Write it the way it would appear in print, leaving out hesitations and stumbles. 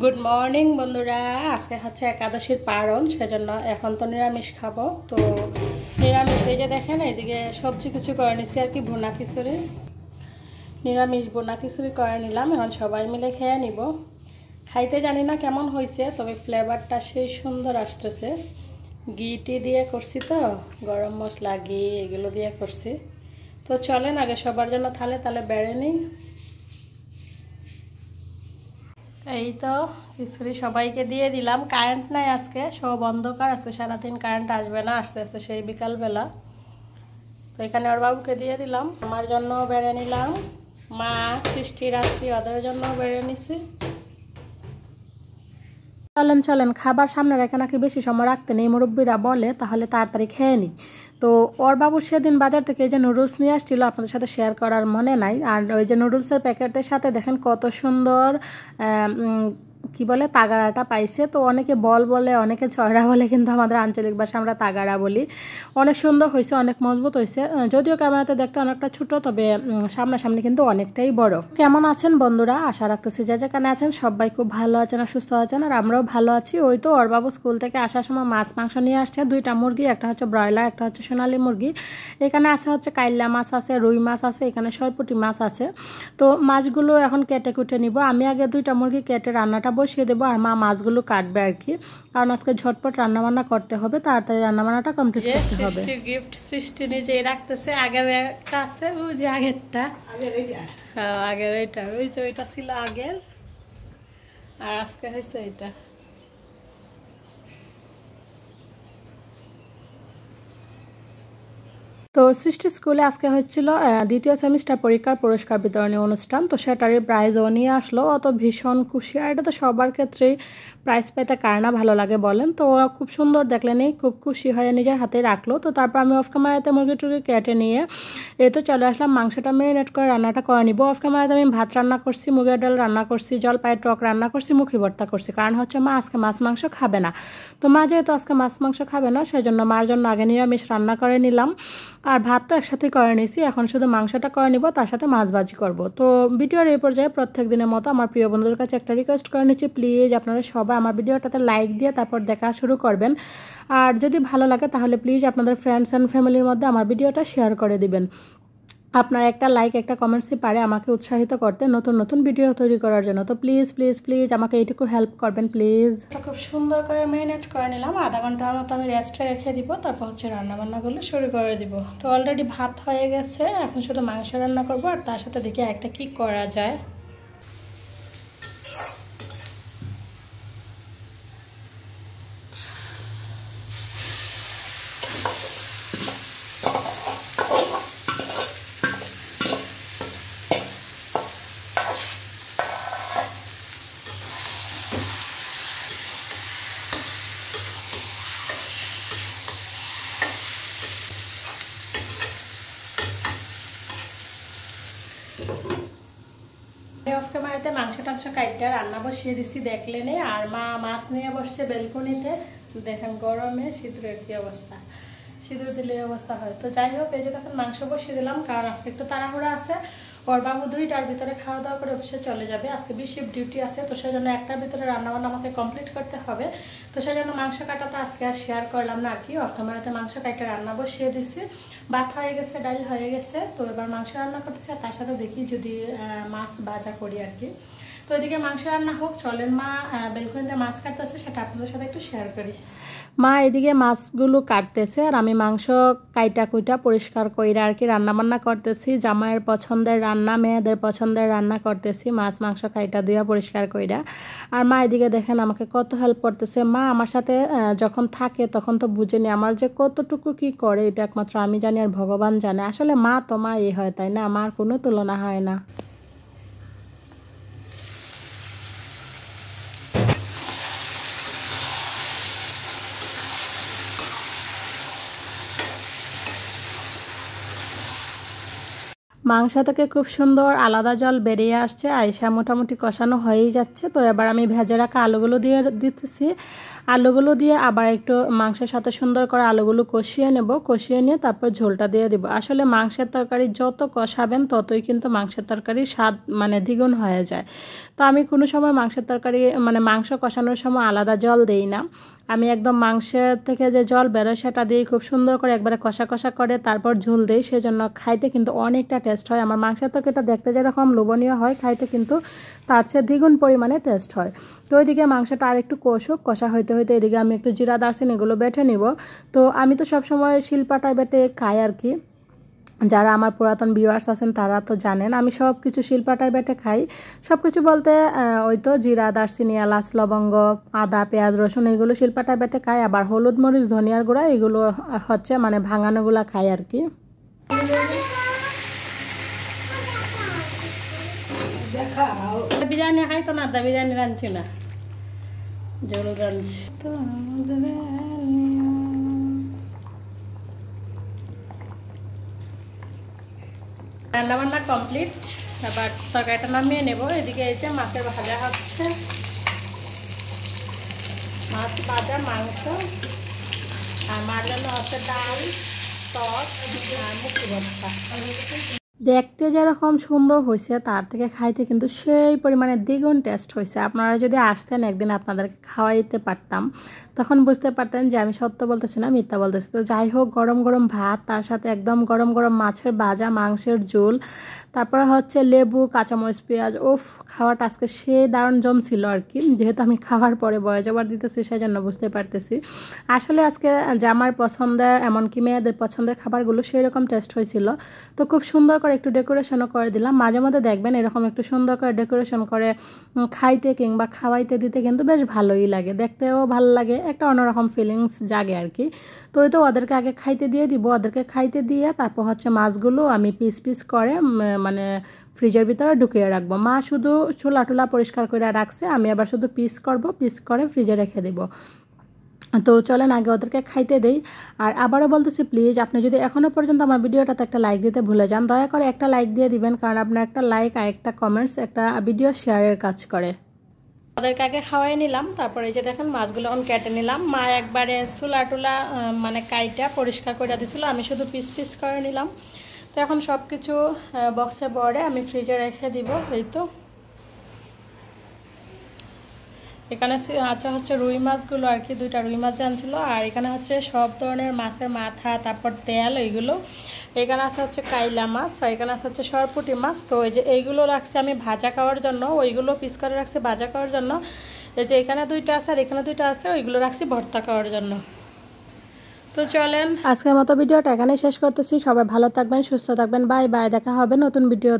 Good morning বন্ধুরা। আজকে হচ্ছে একাদশীর পারণ, সেজন্য এখন তো নিরামিষ খাবো। তো নিরামিষ এই যে দেখেন এইদিকে সবজি কিছু করে নিছি আর কি, ভুনা খিচুড়ি, নিরামিষ ভুনা খিচুড়ি করে নিলাম। এখন সবাই মিলে খেয়ে নিব। খাইতে জানি না কেমন হয়েছে, তবে ফ্লেভারটা সেই সুন্দর আসতেছে। ঘি টি দিয়ে করছি, তো গরম মশলা ঘি এগুলো দিয়ে করছি। তো চলেন আগে সবার জন্য তাহলে বেড়ে নিই। এই তো খিচুড়ি সবাইকে দিয়ে দিলাম। কারেন্ট নাই আজকে, সব অন্ধকার, আজকে সারাদিন কারেন্ট আসবে না, আস্তে আস্তে সেই বিকালবেলা। তো এখানে ওর বাবুকে দিয়ে দিলাম, আমার জন্য বেড়ে নিলাম, মা সৃষ্টি রাত্রি ওদের জন্য বেড়ে নিছি। চলেন চলেন, খাবার সামনে রেখে নাকি বেশি সময় রাখতে নেই, মুরব্বীরা বলে, তাহলে তাড়াতাড়ি খেয়ে নিই। তো ওর বাবু সেদিন বাজার থেকে এই যে নুডলস নিয়ে আসছিল, আপনাদের সাথে শেয়ার করার মনে নাই। আর ওই যে নুডলসের প্যাকেটের সাথে দেখেন কত সুন্দর কি বলে তাগাড়াটা পাইছে। তো অনেকে বল বলে, অনেকে ছয়রা বলে, কিন্তু আমাদের আঞ্চলিক ভাষা আমরা তাগাড়া বলি। অনেক সুন্দর হয়েছে, অনেক মজবুত হয়েছে। যদিও ক্যামেরাতে দেখতে অনেকটা ছোট, তবে সামনাসামনি কিন্তু অনেকটাই বড়। কেমন আছেন বন্ধুরা? আশা রাখতেছি যে যেখানে আছেন সবাই খুব ভালো আছেন আর সুস্থ আছেন, আর আমরাও ভালো আছি। ওই তো ওর বাবু স্কুল থেকে আসার সময় মাছ মাংস নিয়ে আসছে, 2টা মুরগি, একটা হচ্ছে ব্রয়লার, একটা হচ্ছে সোনালী মুরগি। এখানে আছে হচ্ছে কাইল্লা মাছ আছে, রুই মাছ আছে, এখানে সরপুঁটি মাছ আছে। তো মাছগুলো এখন কেটে কুটে নিব। আমি আগে 2টা মুরগি কেটে রান্নাটা বসিয়ে দেবো, আর মা মাছগুলো কাটবে আর কি, কারণ আজকে ঝটপট রান্নাবান্না করতে হবে, তাড়াতাড়ি রান্নাবান্নাটা কমপ্লিট করতে হবে। সৃষ্টির গিফট সৃষ্টি নিজেই রাখতেছে। আগের একটা আছে, ওই যে আগেরটা, হ্যাঁ আগের এইটা, ওই যে ওইটা ছিল আগের, আর আজকে হয়েছে এটা। তো সৃষ্টি স্কুলে আজকে হচ্ছিল 2য় সেমিস্টার পরীক্ষার পুরস্কার বিতরণী অনুষ্ঠান। তো সেটারই প্রাইজও নিয়ে আসলো, অত ভীষণ খুশি। আর এটা তো সবার ক্ষেত্রেই প্রাইজ পেতে কার না ভালো লাগে বলেন। তো খুব সুন্দর দেখলেনই, খুব খুশি হয়ে নিজের হাতে রাখলো। তো তারপর আমি অফ ক্যামেরাতে মুরগি টুরগি কেটে নিয়ে এই তো চলে আসলাম মাংসটা মেরিনেট করে রান্নাটা করে নিব। অফ ক্যামেরাতে আমি ভাত রান্না করছি, মুগের ডাল রান্না করছি, জলপাইয়ের টক রান্না করছি, মুখি ভর্তা করছি, কারণ হচ্ছে মা আজকে মাছ মাংস খাবে না। তো মা যেহেতু আজকে মাছ মাংস খাবে না, সেই জন্য মার জন্য আগে নিরামিষ রান্না করে নিলাম, আর ভাত তো একসাথে করে নিয়েছি। এখন শুধু মাংসটা করে নিব, তার সাথে মাছ ভাজি করব। তো ভিডিওর এই পর্যায়ে প্রত্যেক দিনের মতো আমার প্রিয় বন্ধুদের কাছে একটা রিকোয়েস্ট করে নিচ্ছি, প্লিজ আপনারা সবাই আমার ভিডিওটাতে লাইক দিয়ে তারপর দেখা শুরু করবেন। আর যদি ভালো লাগে তাহলে প্লিজ আপনাদের ফ্রেন্ডস অ্যান্ড ফ্যামিলির মধ্যে আমার ভিডিওটা শেয়ার করে দিবেন। আপনার একটা লাইক, একটা কমেন্টসই পারে আমাকে উৎসাহিত করতে নতুন নতুন ভিডিও তৈরি করার জন্য। তো প্লিজ প্লিজ প্লিজ আমাকে এইটুকু হেল্প করবেন প্লিজ। খুব সুন্দর করে ম্যারিনেট করে নিলাম, আধা ঘন্টার মতো আমি রেস্টে রেখে দিব, তারপর হচ্ছে রান্নাবান্নাগুলো শুরু করে দিব। তো অলরেডি ভাত হয়ে গেছে, এখন শুধু মাংস রান্না করবো, আর তার সাথে দেখি একটা কি করা যায়। অফ ক্যামেরাতে মাংস টাংস কাটতে রান্না বসিয়ে দিচ্ছি দেখলেন। আর মা মাছ নিয়ে বসছে বেলকনিতে, দেখেন গরমে সিঁদুরের কি অবস্থা, সিঁদুর দিলে অবস্থা হয়। তো যাই হোক, এই যে তখন মাংস বসিয়ে দিলাম, কারণ আজকে একটু তাড়াহুড়া আছে। ওর বাবু 2টার ভিতরে খাওয়া দাওয়া করে অফিসে চলে যাবে, আজকে শিফট ডিউটি আছে। তো সেই জন্য 1টার ভিতরে রান্নাবান্না আমাকে কমপ্লিট করতে হবে। তো সেই জন্য মাংস কাটাটা আজকে আর শেয়ার করলাম না আর কি। অফ ক্যামেরাতে মাংস কাটে রান্না বসিয়ে দিছি, ভাত হয়ে গেছে, ডাল হয়ে গেছে। তো এবার মাংস রান্না করতেছি, আর তার সাথে দেখি যদি মাছ ভাজা করি আর কি। তো এদিকে মাংস রান্না হোক, চলেন মা বেলকনিতে মাছ কাটতেছে, সেটা আপনাদের সাথে একটু শেয়ার করি। মা এদিকে মাছগুলো কাটতেছে, আর আমি মাংস কাইটা কুইটা পরিষ্কার কইরা আর কি রান্নাবান্না করতেছি। জামাইয়ের পছন্দের রান্না, মেয়েদের পছন্দের রান্না করতেছি, মাছ মাংস কাইটা ধুইয়া পরিষ্কার কইরা। আর মা এদিকে দেখেন আমাকে কত হেল্প করতেছে। মা আমার সাথে যখন থাকে তখন তো বুঝেনি আমার যে কতটুকু কি করে, এটা একমাত্র আমি জানি আর ভগবান জানে। আসলে মা তো মা এই হয়, তাই না? আমার কোনো তুলনা হয় না। মাংস থেকে খুব সুন্দর আলাদা জল বেরিয়ে আসছে, আইসা মোটামুটি কষানো হয়েই যাচ্ছে। তো এবার আমি ভেজে রাখা আলুগুলো দিয়ে দিতেছি। আলুগুলো দিয়ে আবার একটু মাংসের সাথে সুন্দর করে আলুগুলো কষিয়ে নেব, কষিয়ে নিয়ে তারপর ঝোলটা দিয়ে দিব। আসলে মাংসের তরকারি যত কষাবেন ততই কিন্তু মাংসের তরকারি স্বাদ মানে দ্বিগুণ হয়ে যায়। তো আমি কোনো সময় মাংসের তরকারি মানে মাংস কষানোর সময় আলাদা জল দেই না, আমি একদম মাংসের থেকে যে জল বেরোয় সেটা দিয়ে খুব সুন্দর করে একবারে কষা কষা করে তারপর ঝোল দিই, সেজন্য খাইতে কিন্তু অনেকটা টেস্ট হয়। আমার মাংসের তরকারিটা দেখতে যেরকম লোভনীয় হয়, খাইতে কিন্তু তার চেয়ে দ্বিগুণ পরিমাণে টেস্ট হয়। তো ওইদিকে মাংসটা আর একটু কষা হইতে হইতে এদিকে আমি একটু জিরা দারচিনি এগুলো বেটে নিব। তো আমি তো সবসময় শিলপাটায় বেটে খাই আর কি, যারা আমার পুরাতন ভিউয়ার্স আছেন তারা তো জানেন আমি সব কিছু শিলপাটায় বেটে খাই। সব কিছু বলতে ওই তো জিরা দারচিনি এলাচ লবঙ্গ আদা পেঁয়াজ রসুন এগুলো শিলপাটায় বেটে খাই, আবার হলুদ মরিচ ধনিয়ার গুঁড়া এগুলো হচ্ছে মানে ভাঙানোগুলা খাই আর কি। বিরিয়ানি খাই তো না, বিরিয়ানি রাঁধছি না, জল রাঁধছি তো। রান্নাবান্না কমপ্লিট, এবার তরকারিটা নামিয়ে নেব। এদিকে এসে মাছের ভাজা হচ্ছে, মাছ ভাজা মাংস, আর মার জন্য হচ্ছে ডাল সস আর মুখি ভর্তা। দেখতে যেরকম সুন্দর হয়েছে তার থেকে খাইতে কিন্তু সেই পরিমাণে দ্বিগুণ টেস্ট হয়েছে। আপনারা যদি আসতেন একদিন আপনাদেরকে খাওয়াইতে পারতাম, তখন বুঝতে পারতেন যে আমি সত্য বলতেছি না মিথ্যা বলতেছি। তো যাই হোক, গরম গরম ভাত, তার সাথে একদম গরম গরম মাছের ভাজা, মাংসের ঝোল, তারপরে হচ্ছে লেবু কাঁচামরিচ পেঁয়াজ, ওফ খাওয়াটা আজকে সে দারুণ জমছিল আর কি। যেহেতু আমি খাওয়ার পরে ভয়েস ওভার দিতেছি সেজন্য বুঝতে পারতেছি আসলে আজকে জামার পছন্দের এমনকি মেয়েদের পছন্দের খাবারগুলো সেই রকম টেস্ট হয়েছিল। তো খুব সুন্দর করে একটু ডেকোরেশনও করে দিলাম। মাঝে মধ্যে দেখবেন এরকম একটু সুন্দর করে ডেকোরেশন করে খাইতে কিংবা খাওয়াইতে দিতে কিন্তু বেশ ভালোই লাগে, দেখতেও ভালো লাগে, একটা অন্যরকম ফিলিংস জাগে আর কি। তো ওই তো ওদেরকে আগে খাইতে দিয়ে দিব, ওদেরকে খাইতে দিয়ে তারপর হচ্ছে মাছগুলো আমি পিস পিস করে মানে ফ্রিজের ভিতরে ঢুকিয়ে রাখবো। মা শুধু চুলা টুলা পরিষ্কার করে রাখছে, আমি আবার শুধু পিস করব, পিস করে ফ্রিজে রেখে দেবো। তো চলেন আগে ওদেরকে খাইতে দেই। আর আবারও বলতেছি, প্লিজ আপনি যদি এখনও পর্যন্ত আমার ভিডিওটাতে একটা লাইক দিতে ভুলে যান, দয়া করে একটা লাইক দিয়ে দিবেন, কারণ আপনার একটা লাইক আর একটা কমেন্টস একটা ভিডিও শেয়ারের কাজ করে। ওদেরকে আগে খাওয়াই নিলাম, তারপরে এই যে দেখেন মাছগুলো এখন কেটে নিলাম। মা একবারে চুলা টুলা মানে কাইটা পরিষ্কার করে দিয়েছিল, আমি শুধু পিস পিস করে নিলাম। তো এখন সব কিছু বক্সে ভরে আমি ফ্রিজে রেখে দিব। এই তো এখানে আছে হচ্ছে রুই মাছগুলো আর কি, 2টা রুই মাছ আনছিল। আর এখানে হচ্ছে সব ধরনের মাছের মাথা, তারপর তেল এইগুলো। এখানে আছে হচ্ছে কাইলা মাছ, আর এখানে আছে হচ্ছে সরপুঁটি মাছ। তো এই যে এইগুলো রাখছি আমি ভাজা খাওয়ার জন্য, ওইগুলো পিস করে রাখছি ভাজা খাওয়ার জন্য। এই যে এখানে 2টা আছে আর এখানে 2টা আছে, ওইগুলো রাখছি ভর্তা খাওয়ার জন্য। তো চলেন আজকের মতো ভিডিওটা এখানে শেষ করতেছি। সবাই ভালো থাকবেন, সুস্থ থাকবেন, বাই বাই, দেখা হবে নতুন ভিডিও।